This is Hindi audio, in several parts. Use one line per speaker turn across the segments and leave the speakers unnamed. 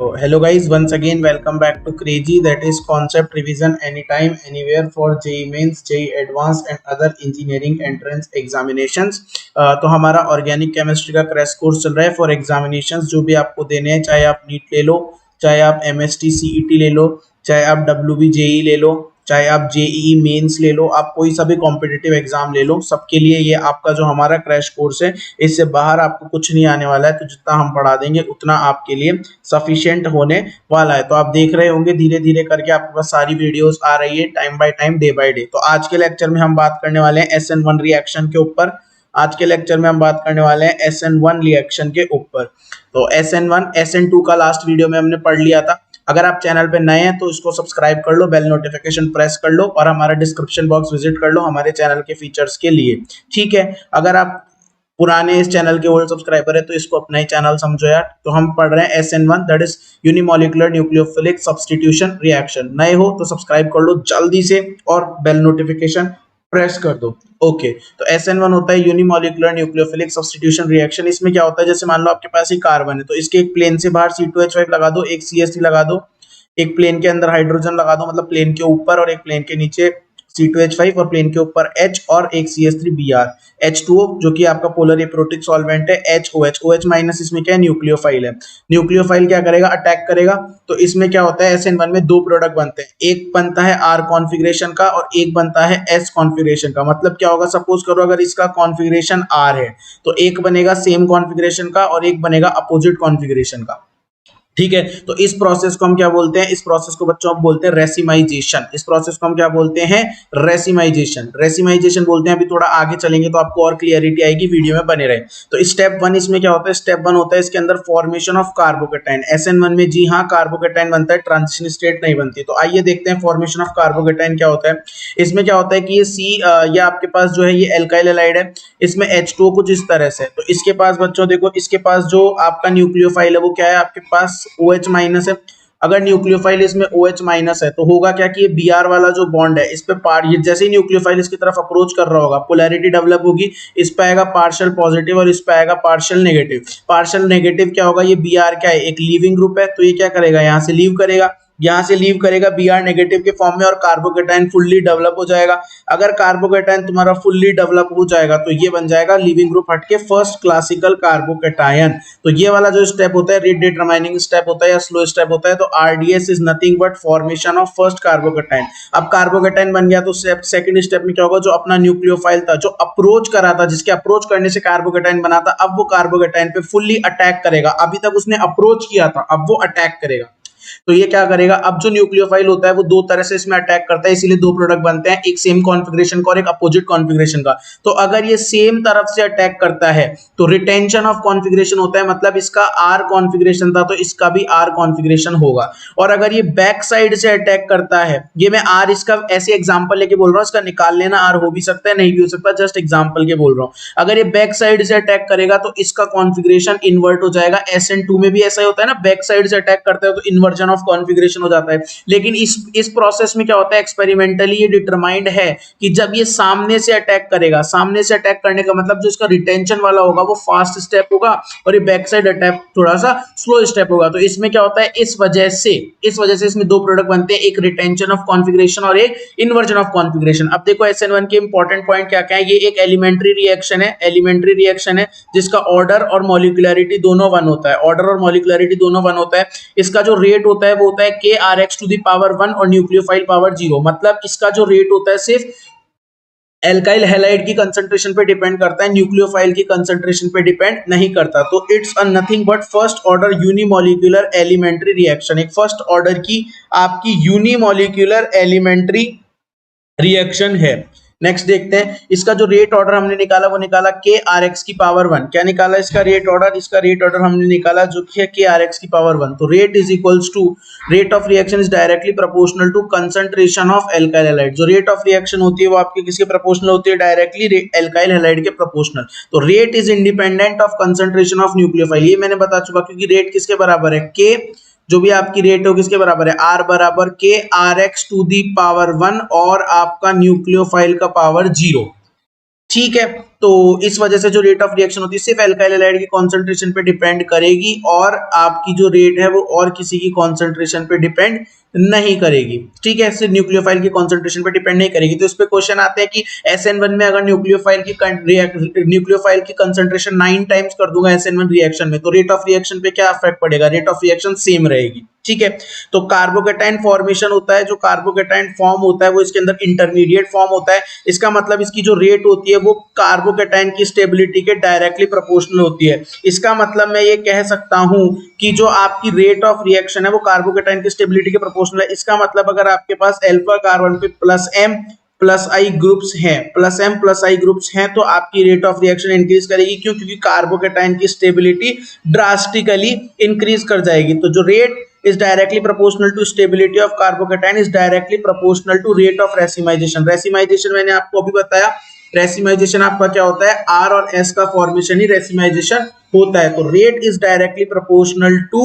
So, hello guys, once again welcome back to Crazy, that is concept revision anytime anywhere for JEE Mains, JEE Advanced and other engineering entrance examinations। तो हमारा ऑर्गेनिक केमिस्ट्री का क्रैश कोर्स चल रहा है फॉर एग्जामिनेशंस जो भी आपको देने हैं, चाहे आप नीट ले लो, चाहे आप MST CET ले लो, चाहे आप WB JEE ले लो, चाहे आप JEE मेंस ले लो, आप कोई सा भी कॉम्पिटिटिव एग्जाम ले लो, सबके लिए ये आपका जो हमारा क्रैश कोर्स है, इससे बाहर आपको कुछ नहीं आने वाला है। तो जितना हम पढ़ा देंगे उतना आपके लिए सफिशिएंट होने वाला है। तो आप देख रहे होंगे धीरे धीरे करके आपके पास सारी वीडियोस आ रही है time by time, day by day. तो आज के लेक्चर में हम बात करने वाले हैं SN1 रिएक्शन के ऊपर। आज के लेक्चर में हम बात करने वाले हैं SN1 रिएक्शन के ऊपर। तो SN1 SN2 का लास्ट वीडियो में हमने पढ़ लिया था। अगर आप चैनल पे नए हैं तो इसको सब्सक्राइब कर लो, बेल नोटिफिकेशन प्रेस कर लो और हमारा डिस्क्रिप्शन बॉक्स विजिट कर लो हमारे चैनल के फीचर्स के लिए। ठीक है, अगर आप पुराने इस चैनल के ओल्ड सब्सक्राइबर है तो इसको अपना ही चैनल समझो यार। तो हम पढ़ रहे हैं SN1 that is unimolecular nucleophilic substitution reaction. नए हो तो सब्सक्राइब कर लो जल्दी से और बेल नोटिफिकेशन प्रेस कर दो। ओके, तो SN1 होता है यूनिमोलिकुलर न्यूक्लियोफिलिक सब्स्टिट्यूशन रिएक्शन। इसमें क्या होता है, जैसे मान लो आपके पास ही कार्बन है तो इसके एक प्लेन से बाहर C2H5 लगा दो, एक CH3 लगा दो, एक प्लेन के अंदर हाइड्रोजन लगा दो, मतलब प्लेन के ऊपर, और एक प्लेन के नीचे C2H5 और प्लेन के ऊपर H और एक CH3Br, H2O जो कि आपका पोलर एप्रोटिक सॉल्वेंट है, HOH, OH माइनस इसमें क्या है, न्यूक्लियोफाइल है। न्यूक्लियोफाइल क्या करेगा, अटैक करेगा। तो इसमें क्या होता है, SN1 में दो प्रोडक्ट बनते हैं, एक बनता है R कॉन्फ़िगरेशन का और एक बनता है S कॉन्फ़िगरेशन का। मतलब क्या होगा, सपोज करो अगर इसका कॉन्फ़िगरेशन R है तो एक बनेगा सेम कॉन्फ़िगरेशन का और एक बनेगा अपोजिट कॉन्फ़िगरेशन का। ठीक है, तो इस प्रोसेस को हम क्या बोलते हैं, इस प्रोसेस को बच्चों हम बोलते हैं रेसिमाइजेशन। इस प्रोसेस को हम क्या बोलते हैं, रेसिमाइजेशन। रेसिमाइजेशन बोलते हैं। अभी थोड़ा आगे चलेंगे तो आपको और क्लियरिटी आएगी, वीडियो में बने रहे। तो स्टेप 1 इसमें क्या होता है, स्टेप 1 होता है इसके अंदर फॉर्मेशन ऑफ कार्बोकेटाइन। SN1 में जी हाँ कार्बोकेटाइन बनता है, ट्रांजिशन स्टेट नहीं बनती। तो आइए देखते हैं फॉर्मेशन ऑफ कार्बोकेटाइन क्या होता है। इसमें क्या होता है कि ये आपके पास जो है ये एल्काइल हैलाइड है, इसमें H2O कुछ इस तरह से। तो इसके पास बच्चों देखो, इसके पास जो आपका न्यूक्लियोफाइल है वो क्या है, आपके पास OH माइनस है। अगर न्यूक्लियोफाइल इसमें OH माइनस है तो होगा क्या कि ये Br वाला जो बॉन्ड है इस पे ये जैसे ही न्यूक्लियोफाइल इसकी तरफ अप्रोच कर रहा होगा, पोलैरिटी डेवलप होगी, इस पे आएगा पार्शियल पॉजिटिव और इस पे आएगा पार्शियल नेगेटिव। पार्शियल नेगेटिव क्या होगा, ये Br क्या है, एक लीविंग ग्रुप है, तो ये क्या करेगा, यहाँ से लीव करेगा, यहाँ से लीव करेगा Br नेगेटिव के फॉर्म में और कार्बोकेटाइन फुल्ली डेवलप हो जाएगा। अगर कार्बोकेटाइन तुम्हारा फुल्ली डेवलप हो जाएगा तो ये बन जाएगा लीविंग ग्रुप हटके फर्स्ट क्लासिकल कार्बोकेटाइन। तो ये वाला जो स्टेप होता है रेट डिटरमाइनिंग स्टेप होता है या स्लो स्टेप होता है। तो RDS is nothing but formation of first carbocation. अब कार्बोकेटाइन बन गया तो सेकंड स्टेप में क्या होगा, जो अपना न्यूक्लियोफाइल था, जो अप्रोच करा था, जिसके अप्रोच करने से कार्बोकेटाइन बना था, अब वो कार्बोकेटाइन पे फुल्ली अटैक करेगा। अभी तक उसने अप्रोच किया था, अब वो अटैक करेगा। तो ये क्या करेगा, अब जो न्यूक्लियोफाइल होता है वो दो तरह से इसमें अटैक करता है, इसीलिए दो प्रोडक्ट बनते हैं, एक सेम कॉन्फ़िगरेशन का और एक अपोजिट कॉन्फ़िगरेशन का। तो अगर ये सेम तरफ से अटैक करता है तो रिटेंशन ऑफ कॉन्फ़िगरेशन होता है, मतलब इसका R कॉन्फ़िगरेशन था तो इसका भी R कॉन्फ़िगरेशन होगा। और अगर ये बैक साइड से अटैक करता है, ये मैं R इसका ऐसे एग्जांपल लेके बोल रहा हूं, इसका निकाल लेना, R हो भी सकता है नहीं भी हो सकता, जस्ट एग्जांपल के बोल रहा हूं। अगर ये बैक साइड से अटैक करेगा तो इसका कॉन्फ़िगरेशन इन्वर्ट हो जाएगा। SN2 में भी ऐसा ही होता है ना, बैक साइड से अटैक करता है तो इन्वर्जन ऑफ कॉन्फ़िगरेशन हो जाता है। लेकिन इस प्रोसेस में क्या होता है, एक्सपेरिमेंटली ये डिटरमाइंड है कि जब ये सामने से अटैक करेगा, सामने से अटैक करने का मतलब जो इसका रिटेंशन वाला होगा वो फास्ट स्टेप होगा और ये बैक साइड अटैक थोड़ा सा स्लो स्टेप होगा। तो इसमें क्या होता है, इस वजह से इसमें दो प्रोडक्ट बनते हैं, एक रिटेंशन ऑफ कॉन्फ़िगरेशन और एक इन्वर्जन ऑफ कॉन्फ़िगरेशन। अब देखो SN1 के इंपॉर्टेंट पॉइंट क्या क्या है। ये एक एलिमेंट्री रिएक्शन है जिसका ऑर्डर और मॉलिक्यूलरिटी दोनों 1 होता है। ऑर्डर और मॉलिक्यूलरिटी दोनों 1 होता है। इसका जो रेट होता है वो होता है KRX टू द पावर 1 और न्यूक्लियोफाइल पावर 0। मतलब इसका जो रेट होता है सिर्फ एल्काइल हैलाइड की कंसंट्रेशन पे डिपेंड करता है, न्यूक्लियोफाइल की कंसंट्रेशन पे डिपेंड नहीं करता। तो it's a nothing but first order unimolecular elementary reaction, एक फर्स्ट ऑर्डर की आपकी यूनिमोलिकुलर एलिमेंट्री रिएक्शन है। नेक्स्ट देखते हैं, इसका जो रेट ऑर्डर हमने निकाला वो निकाला KRX की पावर 1। क्या निकाला इसका रेट ऑर्डर, इसका रेट ऑर्डर हमने निकाला जो कि है KRX की पावर 1। तो rate is equals to, rate of reaction is directly proportional to concentration of alkyl halide. जो रेट ऑफ रिएक्शन होती है वो आपके किसके प्रोपोर्शनल होती है, डायरेक्टली एल्काइल हैलाइड के प्रोपोर्शनल। तो rate is independent of concentration of nucleophile, ये मैंने बता चुका, क्योंकि रेट किसके बराबर है, K जो भी आपकी रेट हो किसके बराबर है, R बराबर KRX टू दी पावर 1 और आपका न्यूक्लियोफाइल का पावर 0। ठीक है, तो इस वजह से जो रेट ऑफ रिएक्शन होती है सिर्फ एल्काइल हैलाइड की कॉन्सेंट्रेशन पे डिपेंड करेगी और आपकी जो रेट है वो और किसी की कॉन्सेंट्रेशन पे डिपेंड नहीं करेगी। ठीक है, सिर्फ न्यूक्लियोफाइल की कॉन्सेंट्रेशन पे डिपेंड नहीं करेगी। तो इस पे क्वेश्चन आते हैं कि SN1 में अगर न्यूक्लियोफाइल की कंसेंट्रेशन 9 टाइम्स कर दूंगा SN1 रिएक्शन में, तो रेट ऑफ रिएक्शन पे क्या इफेक्ट पड़ेगा? रेट ऑफ रिएक्शन सेम रहेगी। ठीक है, तो कार्बोकेटाइन फॉर्मेशन होता है, जो कार्बोकेटाइन फॉर्म होता है वो इसके अंदर इंटरमीडिएट फॉर्म होता है। इसका मतलब इसकी जो रेट होती है वो कार्बोकेटाइन की स्टेबिलिटी के डायरेक्टली प्रोपोर्शनल होती है। इसका मतलब मैं ये कह सकता हूं कि जो आपकी रेट ऑफ रिएक्शन है वो कार्बोकेटाइन की स्टेबिलिटी के प्रोपोर्शनल है। इसका मतलब अगर आपके पास अल्फा कार्बन पे प्लस m प्लस आई ग्रुप्स हैं, प्लस m प्लस आई ग्रुप्स हैं, तो आपकी रेट ऑफ रिएक्शन इंक्रीज करेगी। क्यों? क्योंकि कार्बोकेटाइन की स्टेबिलिटी ड्रास्टिकली इंक्रीज कर जाएगी। तो जो rate is directly proportional to stability of carbocation is directly proportional to rate of racemization। racemization मैंने आपको अभी बताया, रेसिमाइजेशन आपका क्या होता है? R और S का फॉर्मेशन ही रेसिमाइजेशन होता है। तो rate is directly proportional to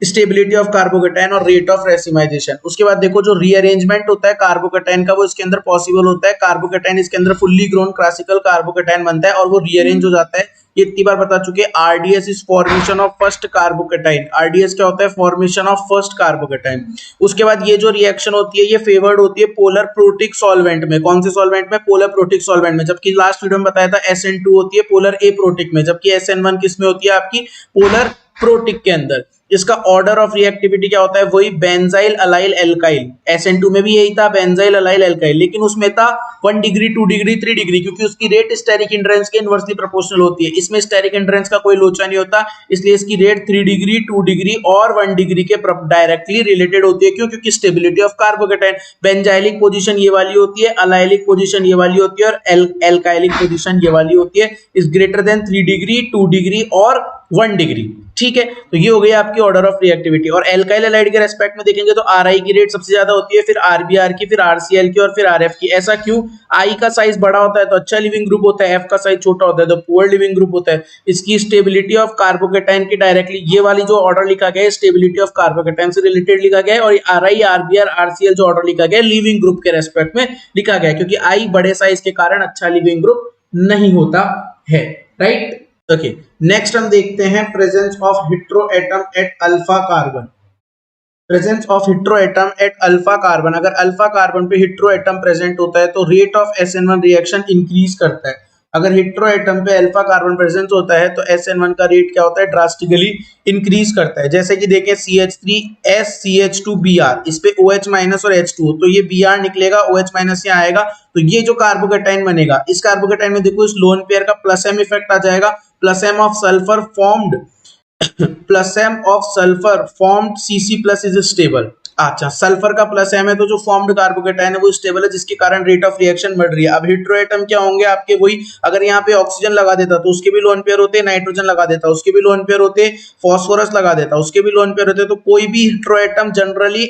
stability of carbocation और रेट ऑफ रेसिमाइजेशन। उसके बाद देखो जो रीअरेंजमेंट होता है कार्बोकेटाइन का वो इसके अंदर पॉसिबल होता है। कार्बोकेटाइन इसके अंदर फुल्ली ग्रोन क्लासिकल कार्बोकेटाइन बनता है और वो रीअरेंज हो जाता है। ये इतनी बार बता चुके हैं। RDS is formation of first carbocation. RDS क्या होता है? Formation of first carbocation. उसके बाद ये जो रिएक्शन होती है ये फेवर्ड होती है पोलर प्रोटिक सॉल्वेंट में। कौन से सॉल्वेंट में? पोलर प्रोटिक सॉल्वेंट में। जबकि लास्ट वीडियो में बताया था SN2 होती है पोलर एप्रोटिक में, जबकि SN1 किस में होती है? आपकी पोलर प्रोटिक के अंदर। इसका ऑर्डर ऑफ रिएक्टिविटी क्या होता है? वही बेंजाइल अलाइल एल्काइल। SN2 में भी यही था, बेंजाइल अलाइल एल्काइल, लेकिन उसमें था 1 डिग्री 2 डिग्री 3 डिग्री, क्योंकि उसकी रेट स्टेरिक हिंड्रेंस के इनवर्सली प्रोपोर्शनल होती है। इसमें स्टेरिक हिंड्रेंस का कोई लोचा नहीं होता, इसलिए इसकी रेट 3 डिग्री 2 डिग्री और 1 डिग्री के डायरेक्टली रिलेटेड होती है। क्यों? क्योंकि stability of carbocation, benzylic position ये वाली होती है, अलाइलिक पोजीशन ये वाली होती है और एल्काइलिक पोजीशन ये वाली होती है, is greater than 3 degree 2 degree और 1 डिग्री। ठीक है, तो ये हो गई आपकी ऑर्डर ऑफ रिएक्टिविटी। और एल्काइल हैलाइड के रेस्पेक्ट में देखेंगे तो RI की रेट सबसे ज्यादा होती है, फिर RBr की, फिर RCl की और फिर RF की। ऐसा क्यों? I का साइज बड़ा होता है तो अच्छा लिविंग ग्रुप होता है, F का साइज छोटा होता है तो पुअर लिविंग ग्रुप होता है। इसकी स्टेबिलिटी ऑफ कार्बोकेटाइन की डायरेक्टली ये वाली जो ऑर्डर लिखा गया है स्टेबिलिटी ऑफ कार्बोकेटाइन से रिलेटेड लिखा गया है, और RI RBr RCl जो ऑर्डर लिखा गया है लिविंग ग्रुप के रेस्पेक्ट में लिखा गया है, क्योंकि I बड़े साइज के कारण अच्छा लिविंग ग्रुप नहीं होता है। Right, okay. नेक्स्ट हम देखते हैं presence of heteroatom at alpha carbon. Presence of heteroatom at alpha carbon, अगर अल्फा कार्बन पे हेटेरोएटम प्रेजेंट होता है तो rate of SN1 reaction increase करता है। अगर हेटेरोएटम पे अल्फा कार्बन प्रेजेंस होता है तो SN1 का रेट क्या होता है? ड्रास्टिकली इंक्रीज करता है। जैसे कि देखें CH3S CH2Br, इस पे OH माइनस और H2, तो ये Br निकलेगा, OH माइनस यहाँ आएगा, तो ये जो कार्बोकेटाइन बनेगा इस कार्बोकेटाइन में देखो इस लोन पेयर का प्लस m इफेक्ट आ जाएगा। Plus m of sulphur formed plus m of sulphur formed Cc plus is stable. अच्छा, सल्फर का प्लस m है तो जो फॉर्म्ड कार्बोकेटाइन है वो स्टेबल है, जिसके कारण रेट ऑफ रिएक्शन बढ़ रही है। अब हेटेरोएटम क्या होंगे आपके? वही, अगर यहाँ पे ऑक्सीजन लगा देता तो उसके भी लोन पेयर होते, नाइट्रोजन लगा देता उसके भी लोन पेयर होते, फॉस्फोरस लगा देता उसके भी लोन पेयर होते, तो कोई भी हेटेरोएटम जनरली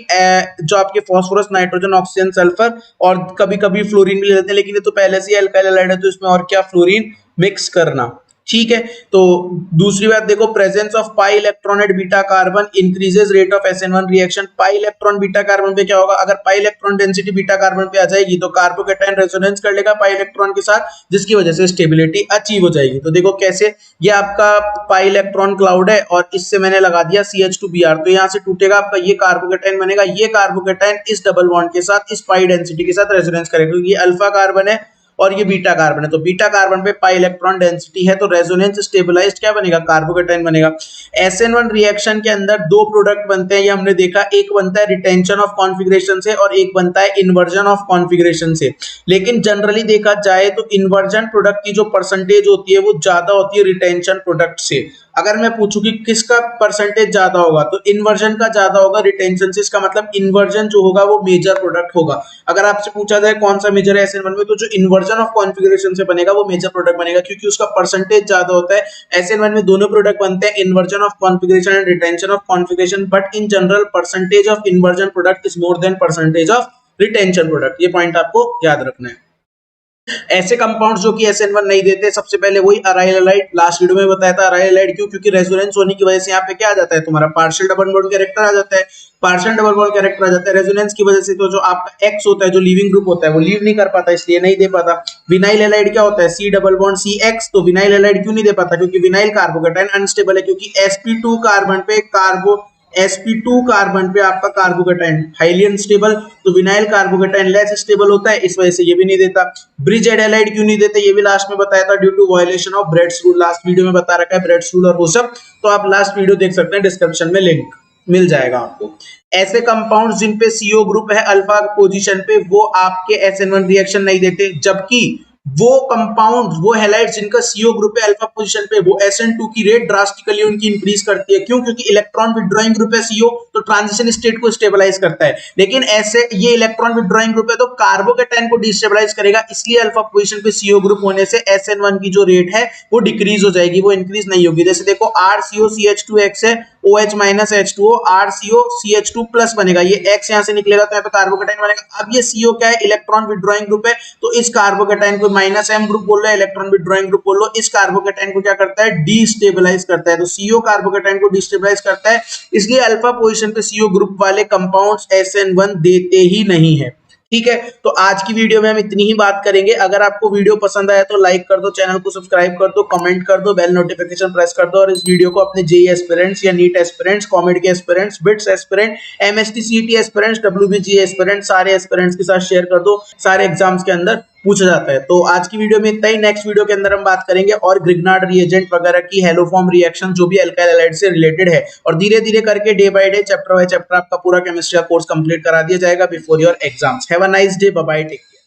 जो आपके फॉस्फोरस, नाइट्रोजन, ऑक्सीजन, सल्फर और कभी कभी फ्लोरीन भी ले लेते हैं, लेकिन ये तो पहले से एल्काइल हैलाइड है तो इसमें और क्या फ्लोरीन मिक्स करना। ठीक है, तो दूसरी बात देखो, presence of pi electron at beta carbon increases rate of SN1 reaction. Pi electron beta carbon पे क्या होगा? अगर pi electron density beta carbon पे आ जाएगी तो कार्बोकेटाइन रेजोनेंस कर लेगा पाई इलेक्ट्रॉन के साथ, जिसकी वजह से स्टेबिलिटी अचीव हो जाएगी। तो देखो कैसे, ये आपका पाई इलेक्ट्रॉन क्लाउड है और इससे मैंने लगा दिया CH2Br, तो यहाँ से टूटेगा आपका ये कार्बोकेटाइन बनेगा। ये कार्बोकेटाइन इस डबल बॉन्ड के साथ इस पाई डेंसिटी के साथ रेजोनेंस करेगा, क्योंकि ये अल्फा कार्बन है और ये बीटा कार्बन है, तो बीटा कार्बन पे पाई इलेक्ट्रॉन डेंसिटी है तो रेजोनेंस स्टेबलाइज्ड क्या बनेगा? कार्बोकेटाइन बनेगा। SN1 रिएक्शन के अंदर दो प्रोडक्ट बनते हैं, ये हमने देखा, एक बनता है रिटेंशन ऑफ कॉन्फिगरेशन से और एक बनता है इन्वर्जन ऑफ कॉन्फिगरेशन से। लेकिन जनरली देखा जाए तो इन्वर्जन प्रोडक्ट की जो परसेंटेज होती है वो ज्यादा होती है रिटेंशन प्रोडक्ट से। अगर मैं पूछूं कि किसका परसेंटेज ज्यादा होगा तो इन्वर्जन का ज्यादा होगा रिटेंशन से। इसका मतलब इन्वर्जन जो होगा वो मेजर प्रोडक्ट होगा। अगर आपसे पूछा जाए कौन सा मेजर है SN1 में, तो जो इन्वर्जन ऑफ कॉन्फिगरेशन से बनेगा वो मेजर प्रोडक्ट बनेगा, क्योंकि उसका परसेंटेज ज्यादा होता है। SN1 में दोनों प्रोडक्ट बनते हैं, inversion of configuration and retention of configuration, but in general percentage of inversion product is more than percentage of retention product. ये पॉइंट आपको याद रखना है। ऐसे कंपाउंड्स जो कि SN1 नहीं देते, सबसे पहले वही अराइल हैलाइड, लास्ट वीडियो में बताया था अराइल हैलाइड क्यों, क्योंकि रेजोनेंस होने की वजह से यहाँ पे क्या आ जाता है तुम्हारा पार्शियल डबल बॉन्ड कैरेक्टर आ जाता है, पार्शियल डबल बॉन्ड कैरेक्टर आ जाता है रेजोनेंस की वजह से। तो जो आपका एक्स होता है, जो लीविंग ग्रुप होता है, वो लीव नहीं कर पाता, इसलिए नहीं दे पाता। विनाइल हैलाइड क्या होता है, C double bond C X, तो विनाइल हैलाइड क्यों नहीं दे पाता, क्योंकि विनाइल कार्बोकेटाइन अनस्टेबल है, क्योंकि sp2 कार्बन पे sp2 कार्बन पे आपका कार्बोकेटाइन हाईली अनस्टेबल, तो विनाइल कार्बोकेटाइन लेस स्टेबल होता है, इस वजह से ये भी नहीं देता। ब्रिज हैलाइड क्यों नहीं देते, ये भी लास्ट में बताया था, due to violation of Bredt's rule, last video में बता रखा है ब्रेड्स रूल और वो सब, तो आप लास्ट वीडियो देख सकते हैं, डिस्क्रिप्शन में लिंक मिल जाएगा आपको। ऐसे कंपाउंड जिन पे CO ग्रुप है अल्फा पोजीशन पे, वो आपके SN1 रिएक्शन नहीं देते, जबकि वो कंपाउंड, वो हैलाइड्स जिनका CO ग्रुप है अल्फा पोजीशन पे, वो SN2 की रेट ड्रास्टिकली उनकी इंक्रीज करती है। क्यों? क्योंकि इलेक्ट्रॉन विड्रॉइंग ग्रुप है CO, तो ट्रांजिशन स्टेट को स्टेबलाइज करता है। लेकिन ऐसे ये इलेक्ट्रॉन विड्रॉइंग ग्रुप है तो कार्बोकेटाइन को डिस्टेबलाइज करेगा, इसलिए अल्फा पोजीशन पे CO ग्रुप होने से SN1 की जो रेट है वो डिक्रीज हो जाएगी, वो इंक्रीज नहीं होगी। जैसे देखो RCOCH2X है, OH minus H2O, RCOCH2 plus बनेगा, ये X यहां से निकलेगा तो यहाँ पे कार्बोकेटाइन बनेगा। अब ये CO क्या है, इलेक्ट्रॉन विड्रॉइंग ग्रुप है, तो इस कार्बोकेटाइन को माइनस M ग्रुप बोल रहे हैं, इलेक्ट्रॉन विड्रॉइंग ग्रुप बोल लो, इस कार्बोकेटाइन को क्या करता है, डिस्टेबलाइज करता है। तो CO कार्बोकेटाइन को डिस्टेबलाइज करता है, इसलिए अल्फा पोजीशन पे CO ग्रुप वाले कंपाउंड्स SN1 देते ही नहीं है। ठीक है, तो आज की वीडियो में हम इतनी ही बात करेंगे। अगर आपको वीडियो पसंद आया तो लाइक कर दो, चैनल को सब्सक्राइब कर दो, कमेंट कर दो, बेल नोटिफिकेशन प्रेस कर दो, और इस वीडियो को अपने जेई एस्पिरेंट्स या नीट एस्पिरेंट्स, कॉमेड के aspirants, bits aspirant, MST CET aspirants, WBG aspirants, सारे एस्पिरेंट्स के साथ शेयर कर दो, सारे एग्जाम्स के अंदर पूछा जाता है। तो आज की वीडियो में इतना ही, नेक्स्ट वीडियो के अंदर हम बात करेंगे और ग्रिग्नार्ड रिएजेंट वगैरह की, हेलोफॉर्म रिएक्शन जो भी अल्काइल हैलाइड से रिलेटेड है, और धीरे धीरे करके day by day, chapter by chapter आपका पूरा केमिस्ट्री का कोर्स कंप्लीट करा दिया जाएगा before your exams. Have a nice day, bye bye, take care.